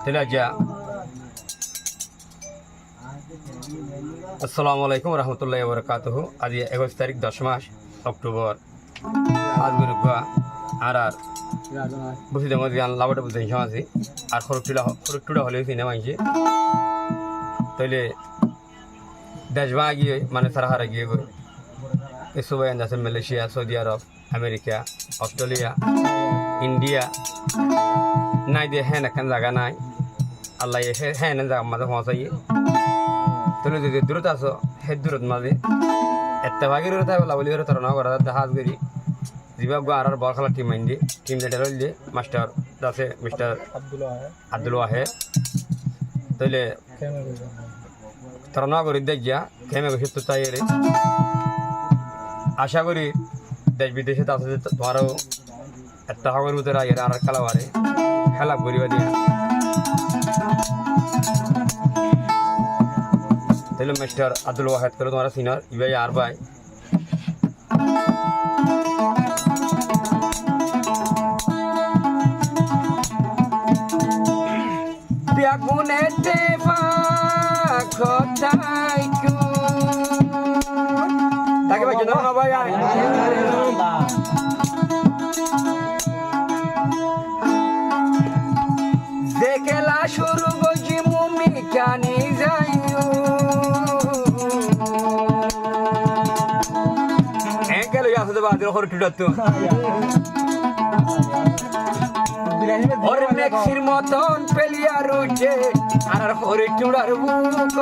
তাহলে আজ্ঞা আসসালামু আলাইকুম রহমতুল্লাহি বরকাতুহু। আজ 21 তারিখ 10 মাস অক্টোবর। আজ গুরুবা আর বুঝি দেবো গান লাভটা বুঝতে আছি আর খরকটুটা হলেও সিনেমা আইছে তাইলে দেশবা গিয়ে মানে সারা হারা গিয়ে গই এসবাই আছে মালয়েশিয়া, সৌদি আরব, আমেরিকা, অস্ট্রেলিয়া, ইন্ডিয়া নাই দিয়ে হ্যাঁ এখন জায়গা নাই আল্লাহ হ্যাঁ জায়গা মাঝে পৌঁছাইয়ে তাহলে যদি দূরত আসো সেই দূরত মাঝে এত ভাগের বলি তারা না করা হাজ করি জীবাব আর বল খেলার টিম আইন দিয়ে টিম লিডার হইল দিয়ে মাস্টার আছে মিস্টার আব্দুল ওয়াহেদ তাইলে তারা না করি দেখ যা খেমে বসে তো চাই রে আশা করি দেশ বিদেশে আছে যে তোমারও একটা হগের ভিতরে আগে আর খেলা পারে খেলা করিবা দিয়া তাহলে মিস্টার আব্দুল ওয়াহেদ করে তোমার সিনিয়র ইবাই আর ভাই বেগুনেতে কথাই তাকে ভাই কেন না ভাই দেখেলা শুরু বজি মুমি কানি যাইও গেল আসতে বাদের হর টুটাত ওর নেক্সির মতন পেলিয়ার উঠে আর হরি টুড়ার বুক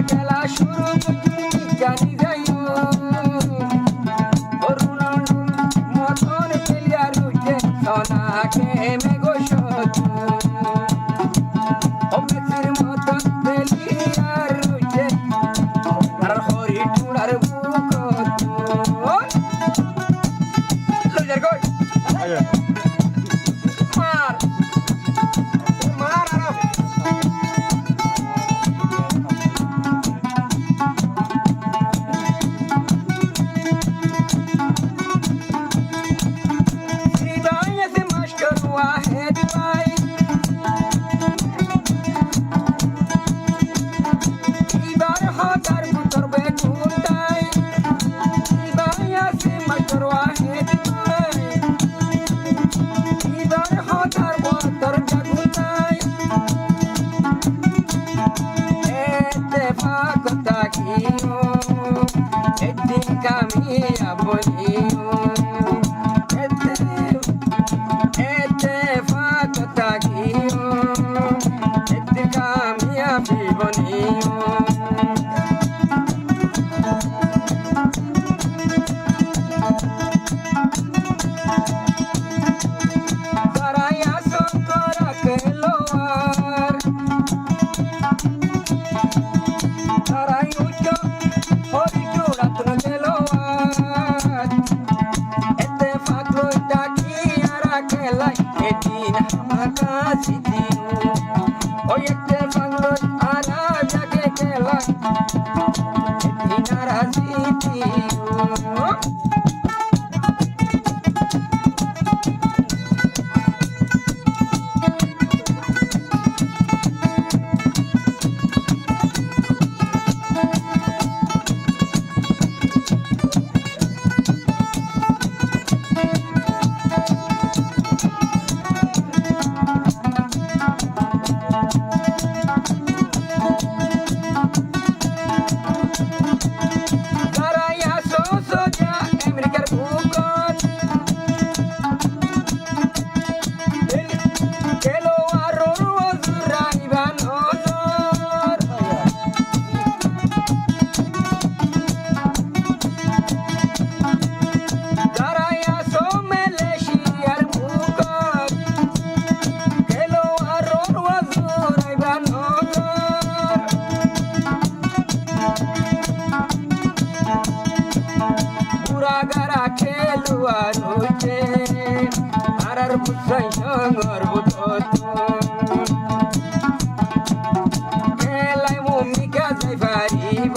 খেলা শুরু জানি যাইও মতন পেলিয়ার উঠে সোনাকে মেঘো অমেসির মতন পেলিয়ার উঠে আর হরি টুড়ার বুক মার মার واحد باي إبار حاضر بطر بيكون تاي إبار ياسي مشهور واحد باي إبار حاضر بطر بيكون تاي اتفاق تاكيو الدين كامية بوليو Emre পুরা গারা খেলুয়ার হইছে আর বুঝাই সঙ্গর বুঝত খেলাই মমিকা যাই পারিব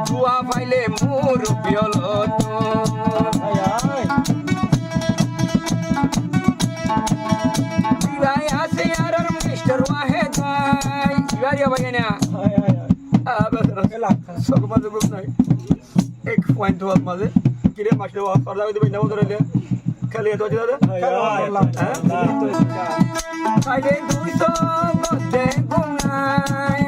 দুয়া পাইলে মোর পিয়লত ভাই আছে আর মিস্টার ওয়াহেদ ভাই ইবারিয়া ভাই না সব মাঝে গ্রুপ নাই এক পয়েন্ট হওয়ার মাঝে কিরে মাসলে ওয়াজ করলা দিবে নাও ধরে খালি তো দাদা আগে 200 গতে গুনাই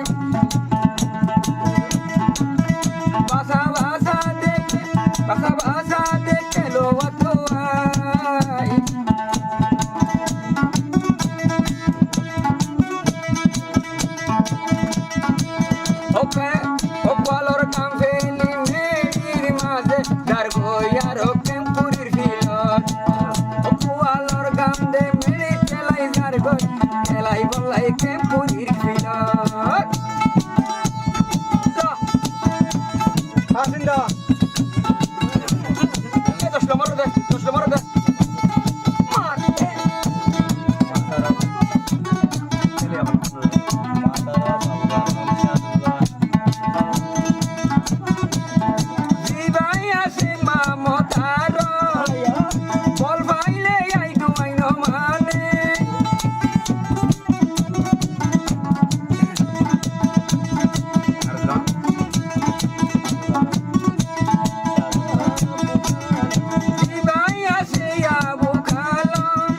ভাষা দেখে লো ওয়াই ওকে ওপালর কাম ফেলি মেডির মাঝে দার গোয়ার কেম পুরির ফিলত ওপালর কাম দে মেডি তেলাই দার গই তেলাই বলাই কেম পুরির ফিলত আসিন্দা এ 10 নম্বর দে মার জিবাই আছে মামতার বল ভাইলে আইনো মানে জিবাই আছে আবু খালম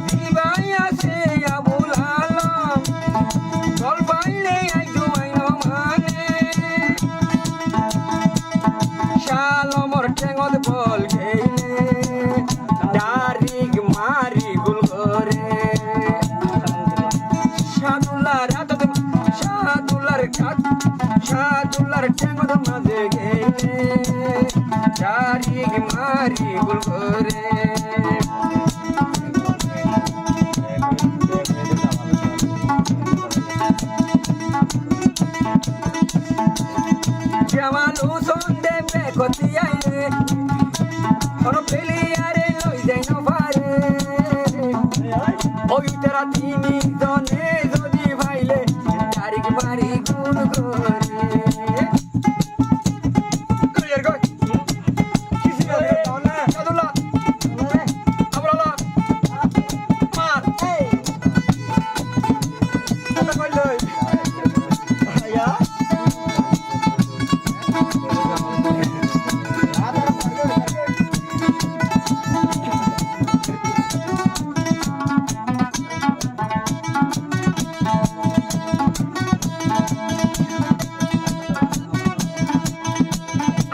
জিবাই আছে আবুল আলম বল ভাইলে আইনো মানে শালমর টেঙ্গত বল গেলে ডারিক মারি গুল করে সাদুল্লার টেঙ্গত মাঝে গেলে ডারিক মারি গুল করে জামাল হুসন দেবে কতিয়াইলে কোন প্লেয়ারে লই যাই না পারে ওই তারা তিনি জনে যদি ভাইলে তারিখ মারি গুণ করে ক্লিয়ার কর কিসি করে না সাদুল্লাহ আবরালা মার কথা কইলই আয়া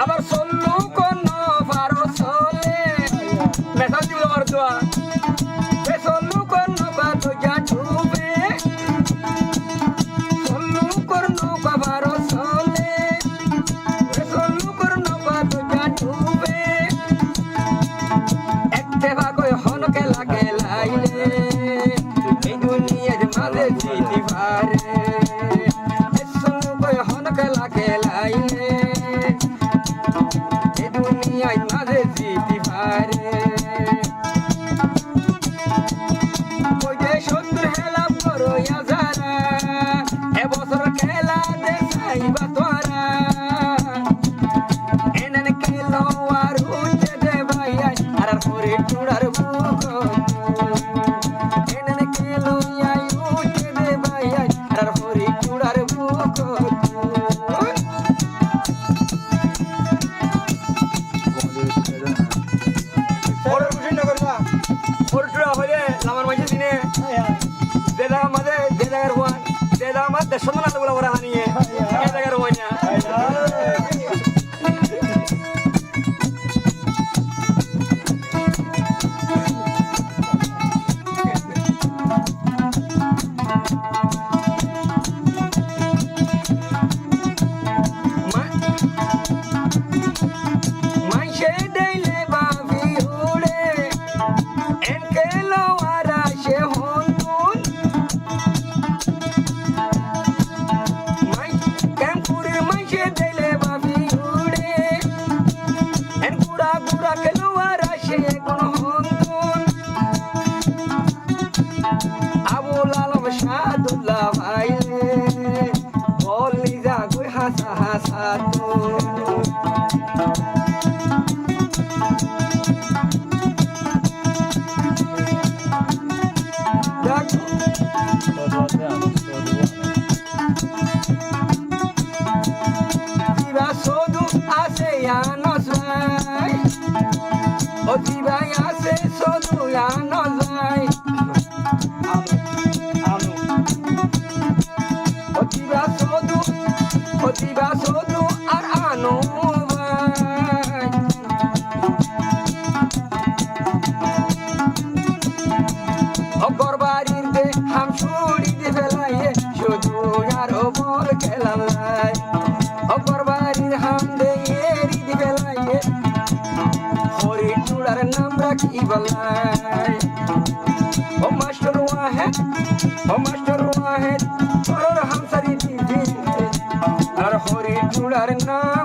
আবার সল্লু কোন পারো চলে মেসেজ দিল আমার দোয়া এ সল্লু কোন পাতো যা ডুবে সল্লু কোন পারো চলে এ সল্লু কোন পাতো যা ডুবে একতে ভাগই হনকে লাগে লাইলে এই দুনিয়ার মাঝে জিতি পারে এ সল্লু কই হনকে লাগে লাইলে এই দুনিয়ায় মাঝে জিতি পারে ওই যে 70 হেলা করো যারা এবছর খেলা দেখাইবা তোরা এনে খেলো আর উঠে দে ভাই আর পরে টুড়ার বুক এনে খেলো আই উঠে দে ভাই আর পরে টুড়ার বুক হাসা হাসা তো Tiba sodu ase ya no sai O tiba ase sodu ya no sai O tiba sodu ar anu vai O gorbarir de ham shuri de velaiye shodu yaro bol kelalai O gorbarir ham de yeri de velaiye hori tular nam rakhi balai O master wahed और हम सरी दी ar hori tular nam